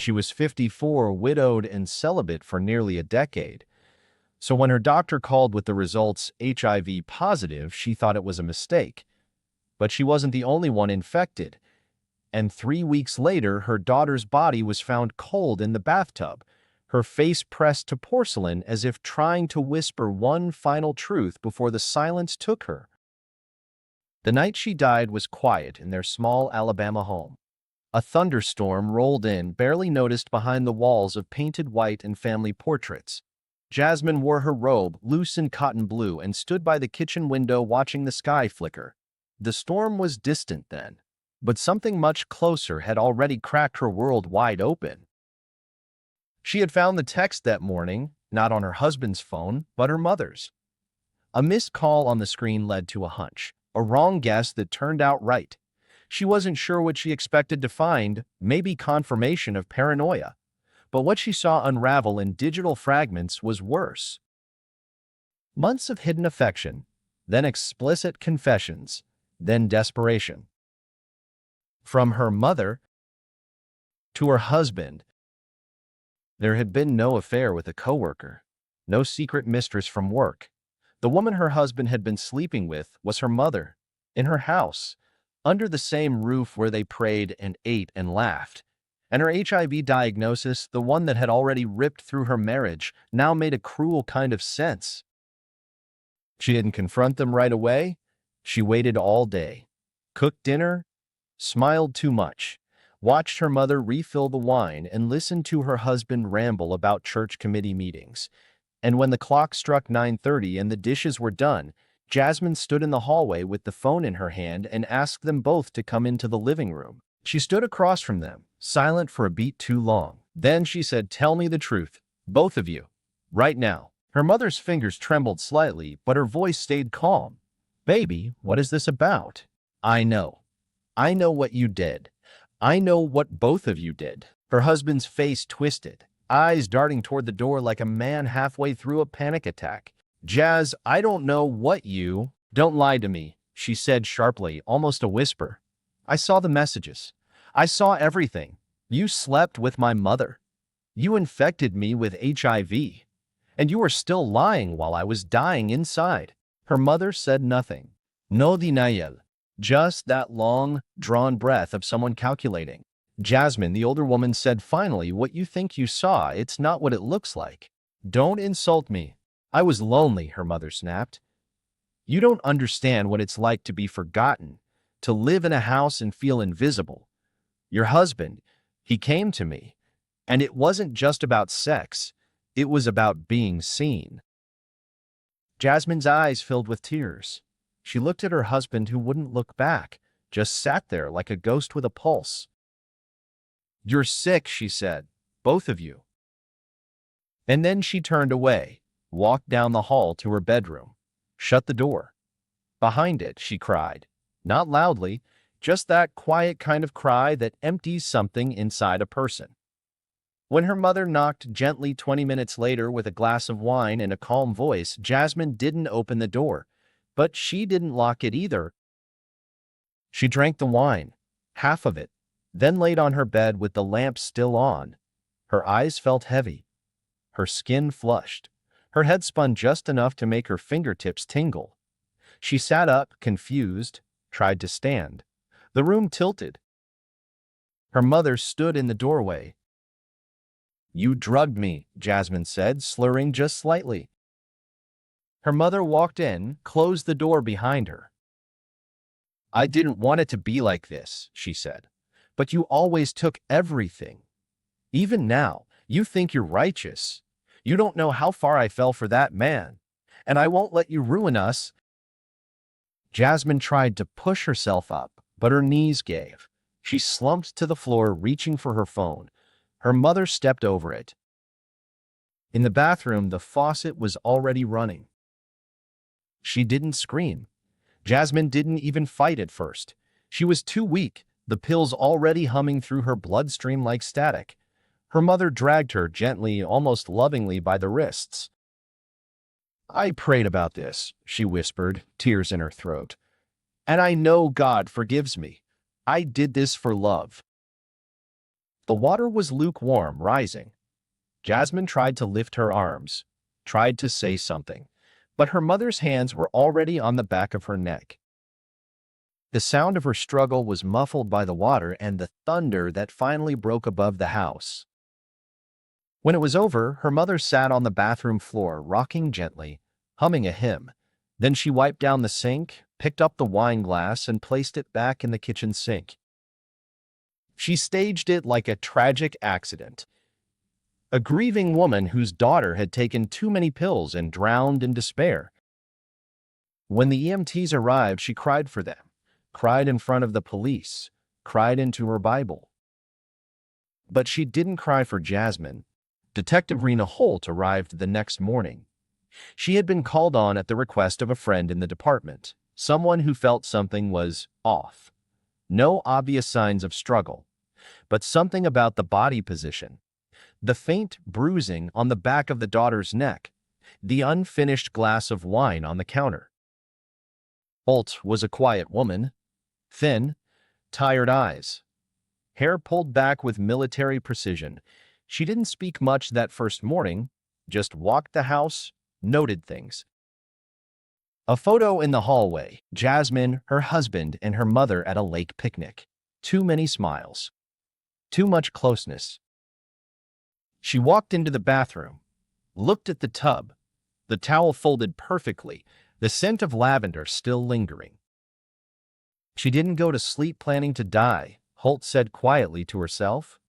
She was 54, widowed and celibate for nearly a decade. So when her doctor called with the results HIV positive, she thought it was a mistake. But she wasn't the only one infected. And 3 weeks later, her daughter's body was found cold in the bathtub, her face pressed to porcelain as if trying to whisper one final truth before the silence took her. The night she died was quiet in their small Alabama home. A thunderstorm rolled in, barely noticed behind the walls of painted white and family portraits. Jasmine wore her robe, loose in cotton blue, and stood by the kitchen window watching the sky flicker. The storm was distant then, but something much closer had already cracked her world wide open. She had found the text that morning, not on her husband's phone, but her mother's. A missed call on the screen led to a hunch, a wrong guess that turned out right. She wasn't sure what she expected to find, maybe confirmation of paranoia. But what she saw unravel in digital fragments was worse. Months of hidden affection, then explicit confessions, then desperation. From her mother to her husband, there had been no affair with a coworker, no secret mistress from work. The woman her husband had been sleeping with was her mother, in her house, under the same roof where they prayed and ate and laughed. And her HIV diagnosis, the one that had already ripped through her marriage, now made a cruel kind of sense. She didn't confront them right away. She waited all day, cooked dinner, smiled too much, watched her mother refill the wine, and listened to her husband ramble about church committee meetings. And when the clock struck 9:30 and the dishes were done, Jasmine stood in the hallway with the phone in her hand and asked them both to come into the living room. She stood across from them, silent for a beat too long. Then she said, "Tell me the truth, both of you, right now." Her mother's fingers trembled slightly, but her voice stayed calm. "Baby, what is this about? I know. I know what you did. I know what both of you did." Her husband's face twisted, eyes darting toward the door like a man halfway through a panic attack. "Jazz, I don't know what you—" "Don't lie to me," she said sharply, almost a whisper. "I saw the messages. I saw everything. You slept with my mother. You infected me with HIV. And you were still lying while I was dying inside." Her mother said nothing. No denial. Just that long, drawn breath of someone calculating. "Jasmine," the older woman said finally, "what you think you saw, it's not what it looks like. Don't insult me." "I was lonely," her mother snapped. "You don't understand what it's like to be forgotten, to live in a house and feel invisible. Your husband, he came to me, and it wasn't just about sex. It was about being seen." Jasmine's eyes filled with tears. She looked at her husband, who wouldn't look back, just sat there like a ghost with a pulse. "You're sick," she said, "both of you." And then she turned away, walked down the hall to her bedroom, shut the door. Behind it, she cried. Not loudly, just that quiet kind of cry that empties something inside a person. When her mother knocked gently 20 minutes later with a glass of wine and a calm voice, Jasmine didn't open the door, but she didn't lock it either. She drank the wine, half of it, then laid on her bed with the lamp still on. Her eyes felt heavy, her skin flushed, her head spun just enough to make her fingertips tingle. She sat up, confused, tried to stand. The room tilted. Her mother stood in the doorway. "You drugged me," Jasmine said, slurring just slightly. Her mother walked in, closed the door behind her. "I didn't want it to be like this," she said. "But you always took everything. Even now, you think you're righteous. You don't know how far I fell for that man. And I won't let you ruin us." Jasmine tried to push herself up, but her knees gave. She slumped to the floor, reaching for her phone. Her mother stepped over it. In the bathroom, the faucet was already running. She didn't scream. Jasmine didn't even fight at first. She was too weak, the pills already humming through her bloodstream like static. Her mother dragged her gently, almost lovingly, by the wrists. "I prayed about this," she whispered, tears in her throat. "And I know God forgives me. I did this for love." The water was lukewarm, rising. Jasmine tried to lift her arms, tried to say something, but her mother's hands were already on the back of her neck. The sound of her struggle was muffled by the water and the thunder that finally broke above the house. When it was over, her mother sat on the bathroom floor, rocking gently, humming a hymn. Then she wiped down the sink, picked up the wine glass, and placed it back in the kitchen sink. She staged it like a tragic accident. A grieving woman whose daughter had taken too many pills and drowned in despair. When the EMTs arrived, she cried for them, cried in front of the police, cried into her Bible. But she didn't cry for Jasmine. Detective Rena Holt arrived the next morning. She had been called on at the request of a friend in the department, someone who felt something was off. No obvious signs of struggle, but something about the body position, the faint bruising on the back of the daughter's neck, the unfinished glass of wine on the counter. Holt was a quiet woman, thin, tired eyes, hair pulled back with military precision. She didn't speak much that first morning, just walked the house, noted things. A photo in the hallway, Jasmine, her husband, and her mother at a lake picnic. Too many smiles. Too much closeness. She walked into the bathroom, looked at the tub, the towel folded perfectly, the scent of lavender still lingering. She didn't go to sleep planning to die, Holt said quietly to herself.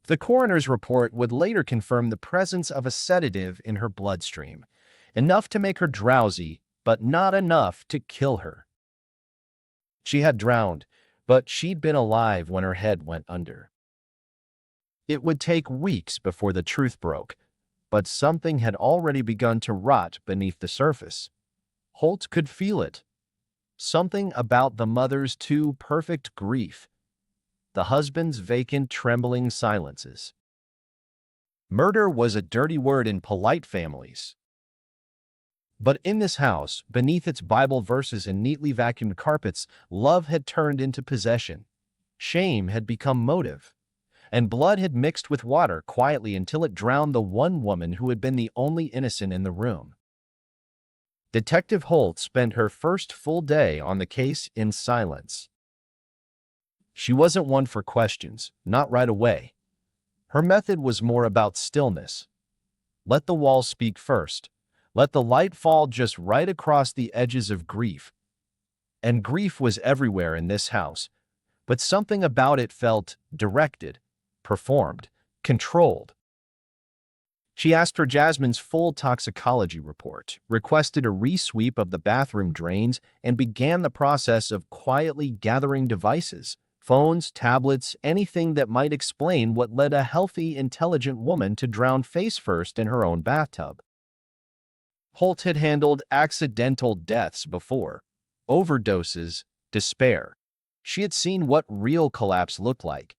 The coroner's report would later confirm the presence of a sedative in her bloodstream, enough to make her drowsy, but not enough to kill her. She had drowned, but she'd been alive when her head went under. It would take weeks before the truth broke, but something had already begun to rot beneath the surface. Holt could feel it. Something about the mother's too perfect grief, the husband's vacant, trembling silences. Murder was a dirty word in polite families. But in this house, beneath its Bible verses and neatly vacuumed carpets, love had turned into possession. Shame had become motive. And blood had mixed with water quietly until it drowned the one woman who had been the only innocent in the room. Detective Holt spent her first full day on the case in silence. She wasn't one for questions, not right away. Her method was more about stillness. Let the walls speak first. Let the light fall just right across the edges of grief. And grief was everywhere in this house, but something about it felt directed, performed, controlled. She asked for Jasmine's full toxicology report, requested a re-sweep of the bathroom drains, and began the process of quietly gathering devices, phones, tablets, anything that might explain what led a healthy, intelligent woman to drown face first in her own bathtub. Holt had handled accidental deaths before, overdoses, despair. She had seen what real collapse looked like.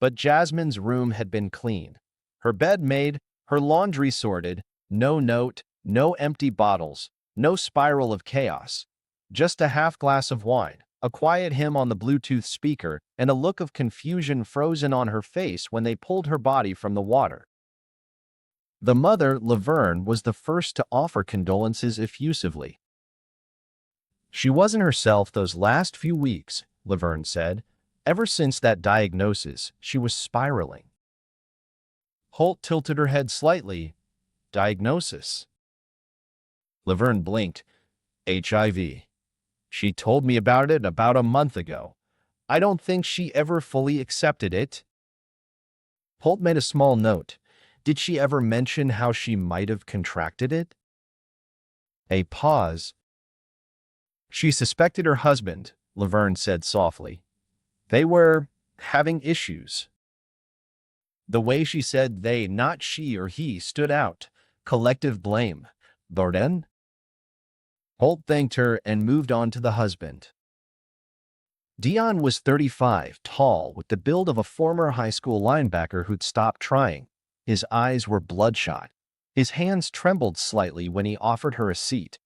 But Jasmine's room had been clean, her bed made, her laundry sorted, no note, no empty bottles, no spiral of chaos. Just a half glass of wine, a quiet hymn on the Bluetooth speaker, and a look of confusion frozen on her face when they pulled her body from the water. The mother, Laverne, was the first to offer condolences effusively. She wasn't herself those last few weeks, Laverne said. Ever since that diagnosis, she was spiraling. Holt tilted her head slightly. Diagnosis? Laverne blinked. HIV. She told me about it about a month ago. I don't think she ever fully accepted it. Holt made a small note. Did she ever mention how she might have contracted it? A pause. She suspected her husband, Laverne said softly. They were having issues. The way she said they, not she or he, stood out. Collective blame. Burden? Holt thanked her and moved on to the husband. Dion was 35, tall, with the build of a former high school linebacker who'd stopped trying. His eyes were bloodshot. His hands trembled slightly when he offered her a seat.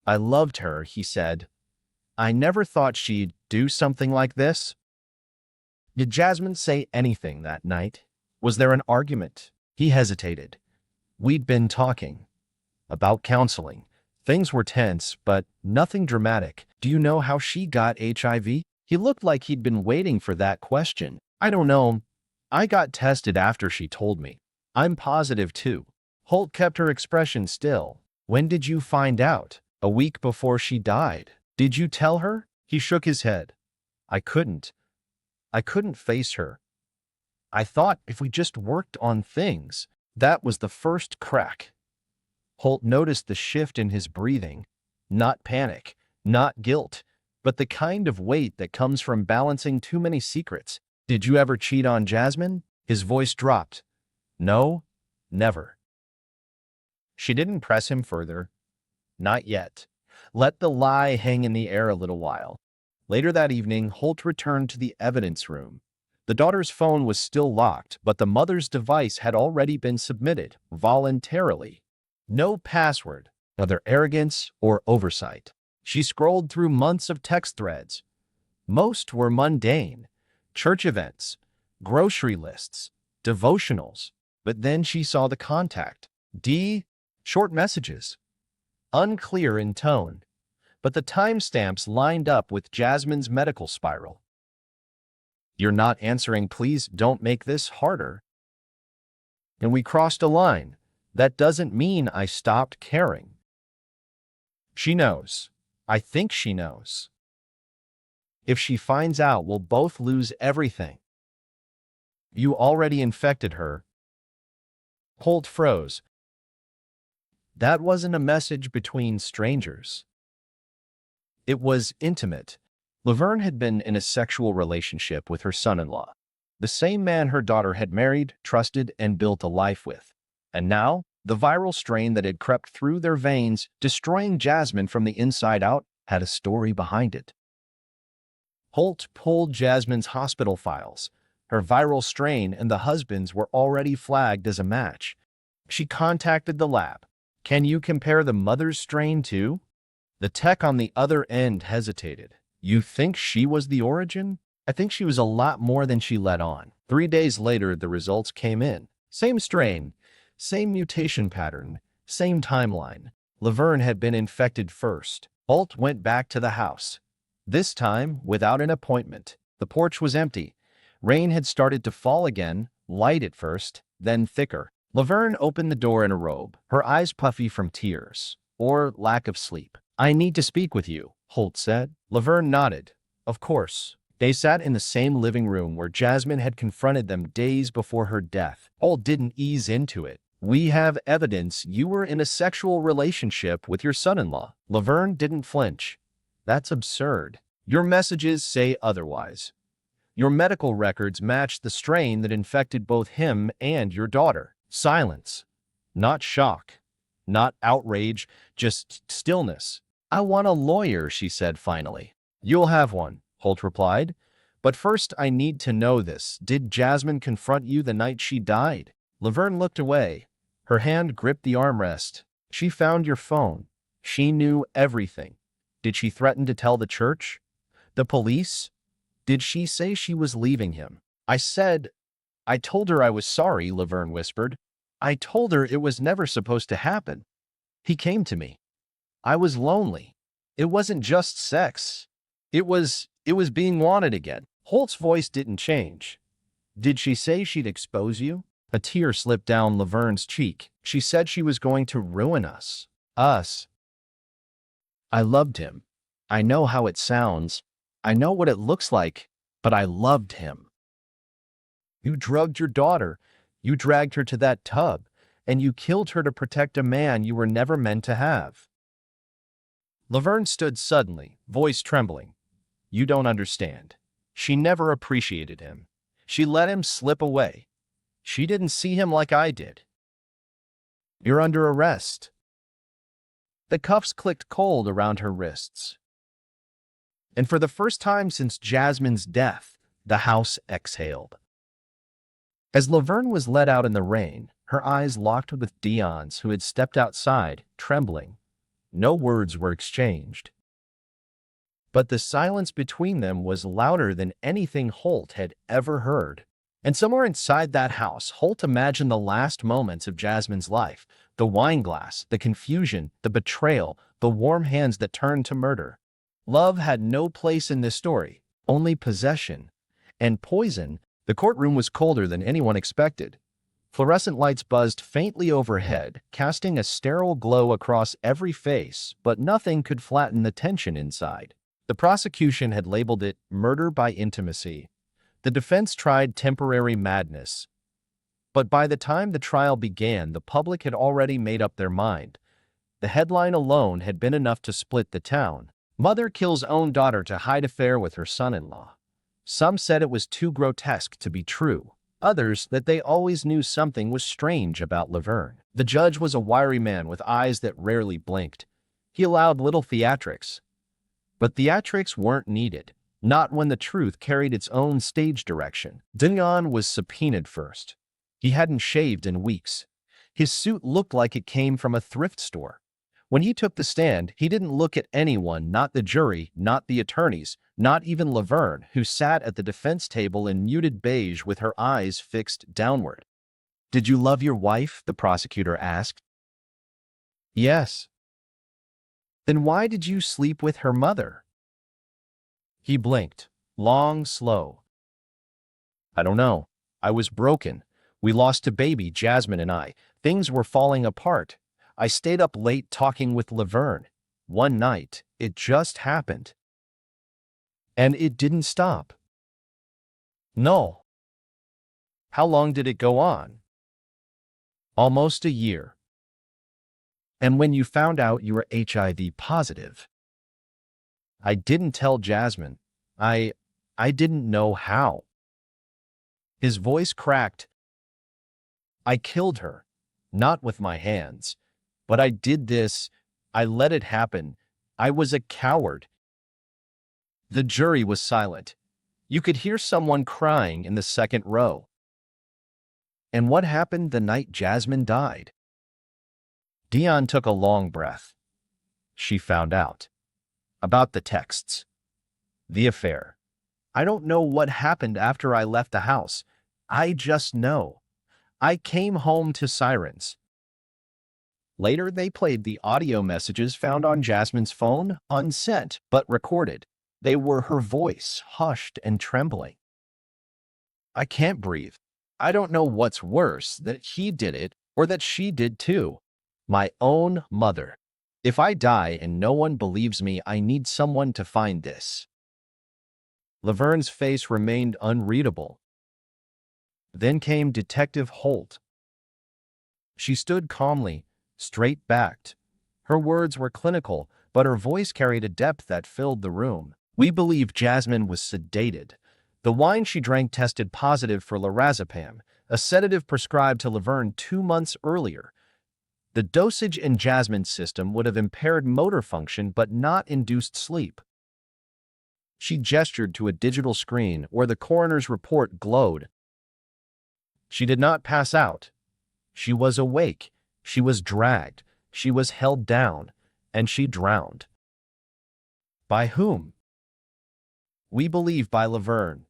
I loved her, he said. I never thought she'd do something like this. Did Jasmine say anything that night? Was there an argument? He hesitated. We'd been talking about counseling. Things were tense, but nothing dramatic. Do you know how she got HIV? He looked like he'd been waiting for that question. I don't know. I got tested after she told me. I'm positive too. Holt kept her expression still. When did you find out? A week before she died. Did you tell her? He shook his head. I couldn't. I couldn't face her. I thought if we just worked on things. That was the first crack. Holt noticed the shift in his breathing. Not panic, not guilt, but the kind of weight that comes from balancing too many secrets. Did you ever cheat on Jasmine? His voice dropped. No, never. She didn't press him further. Not yet. Let the lie hang in the air a little while. Later that evening, Holt returned to the evidence room. The daughter's phone was still locked, but the mother's device had already been submitted, voluntarily. No password, whether arrogance or oversight. She scrolled through months of text threads. Most were mundane. Church events, grocery lists, devotionals. But then she saw the contact. Short messages. Unclear in tone, but the timestamps lined up with Jasmine's medical spiral. You're not answering, please don't make this harder. And we crossed a line. That doesn't mean I stopped caring. She knows. I think she knows. If she finds out, we'll both lose everything. You already infected her. Holt froze. That wasn't a message between strangers. It was intimate. Laverne had been in a sexual relationship with her son-in-law, the same man her daughter had married, trusted, and built a life with. And now, the viral strain that had crept through their veins, destroying Jasmine from the inside out, had a story behind it. Holt pulled Jasmine's hospital files. Her viral strain and the husband's were already flagged as a match. She contacted the lab. Can you compare the mother's strain too? The tech on the other end hesitated. You think she was the origin? I think she was a lot more than she let on. 3 days later, the results came in. Same strain, same mutation pattern, same timeline. Laverne had been infected first. Holt went back to the house. This time, without an appointment. The porch was empty. Rain had started to fall again, light at first, then thicker. Laverne opened the door in a robe, her eyes puffy from tears, or lack of sleep. I need to speak with you, Holt said. Laverne nodded. Of course. They sat in the same living room where Jasmine had confronted them days before her death. Holt didn't ease into it. We have evidence you were in a sexual relationship with your son-in-law. Laverne didn't flinch. That's absurd. Your messages say otherwise. Your medical records match the strain that infected both him and your daughter. Silence. Not shock. Not outrage, just stillness. I want a lawyer, she said finally. You'll have one, Holt replied. But first I need to know this. Did Jasmine confront you the night she died? Laverne looked away. Her hand gripped the armrest. She found your phone. She knew everything. Did she threaten to tell the church? The police? Did she say she was leaving him? I told her I was sorry, Laverne whispered. I told her it was never supposed to happen. He came to me. I was lonely. It wasn't just sex. It was being wanted again. Holt's voice didn't change. Did she say she'd expose you? A tear slipped down Laverne's cheek. She said she was going to ruin us. Us. I loved him. I know how it sounds. I know what it looks like, but I loved him. You drugged your daughter. You dragged her to that tub, and you killed her to protect a man you were never meant to have. Laverne stood suddenly, voice trembling. You don't understand. She never appreciated him. She let him slip away. She didn't see him like I did. You're under arrest. The cuffs clicked cold around her wrists. And for the first time since Jasmine's death, the house exhaled. As Laverne was led out in the rain, her eyes locked with Dion's, who had stepped outside, trembling. No words were exchanged. But the silence between them was louder than anything Holt had ever heard. And somewhere inside that house, Holt imagined the last moments of Jasmine's life, the wine glass, the confusion, the betrayal, the warm hands that turned to murder. Love had no place in this story, only possession. And poison. The courtroom was colder than anyone expected. Fluorescent lights buzzed faintly overhead, casting a sterile glow across every face, but nothing could flatten the tension inside. The prosecution had labeled it murder by intimacy. The defense tried temporary madness. But by the time the trial began, the public had already made up their mind. The headline alone had been enough to split the town. Mother kills own daughter to hide affair with her son-in-law. Some said it was too grotesque to be true. Others that they always knew something was strange about Laverne. The judge was a wiry man with eyes that rarely blinked. He allowed little theatrics. But theatrics weren't needed, not when the truth carried its own stage direction. Dion was subpoenaed first. He hadn't shaved in weeks. His suit looked like it came from a thrift store. When he took the stand, he didn't look at anyone, not the jury, not the attorneys, not even Laverne, who sat at the defense table in muted beige with her eyes fixed downward. "Did you love your wife?" the prosecutor asked. "Yes." "Then why did you sleep with her mother?" He blinked, long, slow. "I don't know. I was broken. We lost a baby, Jasmine and I. Things were falling apart. I stayed up late talking with Laverne. One night, it just happened. And it didn't stop." "No." "How long did it go on?" "Almost a year." "And when you found out you were HIV positive?" "I didn't tell Jasmine. I didn't know how." His voice cracked. "I killed her. Not with my hands. But I did this. I let it happen. I was a coward." The jury was silent. You could hear someone crying in the second row. "And what happened the night Jasmine died?" Dion took a long breath. "She found out. About the texts. The affair. I don't know what happened after I left the house. I just know. I came home to sirens." Later, they played the audio messages found on Jasmine's phone, unsent, but recorded. They were her voice, hushed and trembling. "I can't breathe. I don't know what's worse, that he did it or that she did too. My own mother. If I die and no one believes me, I need someone to find this." Laverne's face remained unreadable. Then came Detective Holt. She stood calmly, straight-backed. Her words were clinical, but her voice carried a depth that filled the room. "We believe Jasmine was sedated. The wine she drank tested positive for lorazepam, a sedative prescribed to Laverne 2 months earlier. The dosage in Jasmine's system would have impaired motor function but not induced sleep." She gestured to a digital screen where the coroner's report glowed. "She did not pass out. She was awake. She was dragged. She was held down. And she drowned." "By whom?" "We believe by Laverne."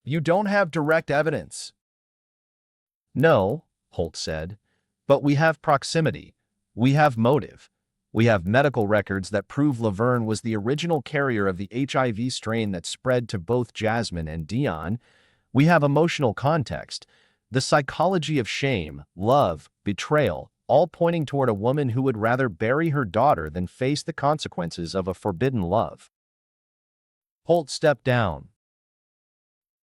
"You don't have direct evidence." "No," Holt said. "But we have proximity. We have motive. We have medical records that prove Laverne was the original carrier of the HIV strain that spread to both Jasmine and Dion. We have emotional context, the psychology of shame, love, betrayal, all pointing toward a woman who would rather bury her daughter than face the consequences of a forbidden love." Holt stepped down.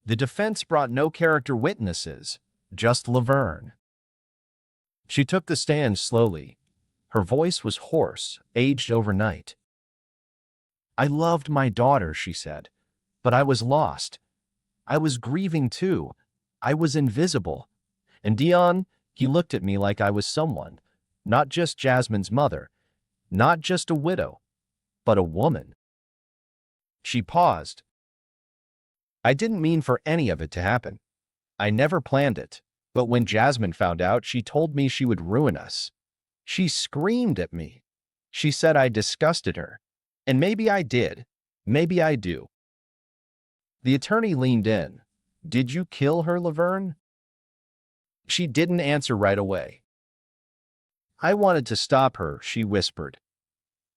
The defense brought no character witnesses, just Laverne. She took the stand slowly. Her voice was hoarse, aged overnight. "I loved my daughter," she said, "but I was lost. I was grieving too. I was invisible. And Dion, he looked at me like I was someone, not just Jasmine's mother, not just a widow, but a woman." She paused. "I didn't mean for any of it to happen. I never planned it. But when Jasmine found out, she told me she would ruin us. She screamed at me. She said I disgusted her. And maybe I did. Maybe I do. The attorney leaned in. Did you kill her, Laverne? She didn't answer right away. I wanted to stop her, she whispered.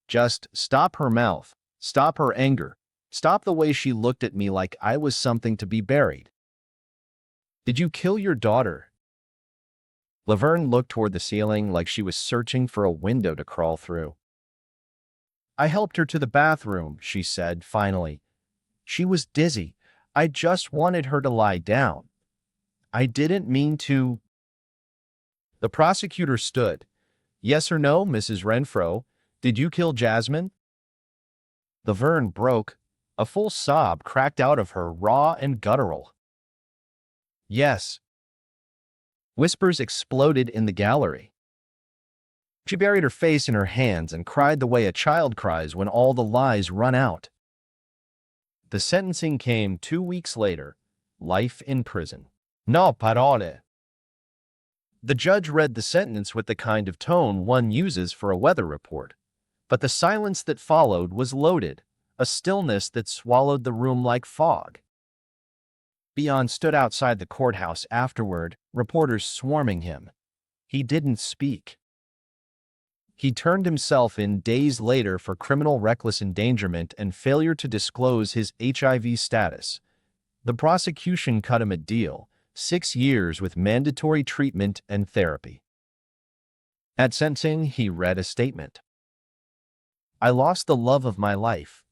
Just stop her mouth, stop her anger, stop the way she looked at me like I was something to be buried. Did you kill your daughter? Laverne looked toward the ceiling like she was searching for a window to crawl through. I helped her to the bathroom, she said finally. She was dizzy. I just wanted her to lie down. I didn't mean to. The prosecutor stood. Yes or no, Mrs. Renfro? Did you kill Jasmine? Laverne broke. A full sob cracked out of her, raw and guttural. Yes. Whispers exploded in the gallery. She buried her face in her hands and cried the way a child cries when all the lies run out. The sentencing came 2 weeks later. Life in prison. No parole. The judge read the sentence with the kind of tone one uses for a weather report. But the silence that followed was loaded, a stillness that swallowed the room like fog. Beyond stood outside the courthouse afterward, reporters swarming him. He didn't speak. He turned himself in days later for criminal reckless endangerment and failure to disclose his HIV status. The prosecution cut him a deal, 6 years with mandatory treatment and therapy. At sentencing, he read a statement. I lost the love of my life.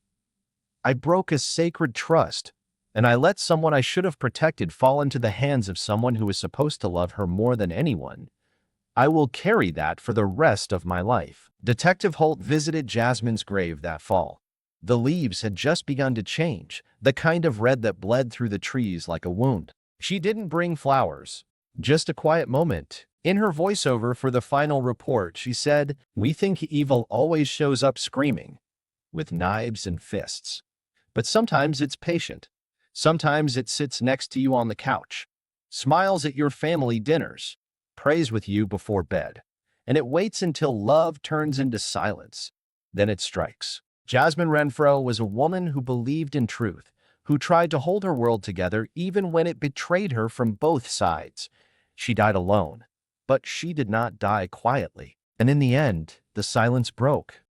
I broke a sacred trust, and I let someone I should have protected fall into the hands of someone who was supposed to love her more than anyone. I will carry that for the rest of my life. Detective Holt visited Jasmine's grave that fall. The leaves had just begun to change, the kind of red that bled through the trees like a wound. She didn't bring flowers, just a quiet moment. In her voiceover for the final report, she said, "We think evil always shows up screaming, with knives and fists. But sometimes it's patient. Sometimes it sits next to you on the couch, smiles at your family dinners, prays with you before bed, and it waits until love turns into silence. Then it strikes." Jasmine Renfro was a woman who believed in truth, who tried to hold her world together even when it betrayed her from both sides. She died alone, but she did not die quietly. And in the end, the silence broke.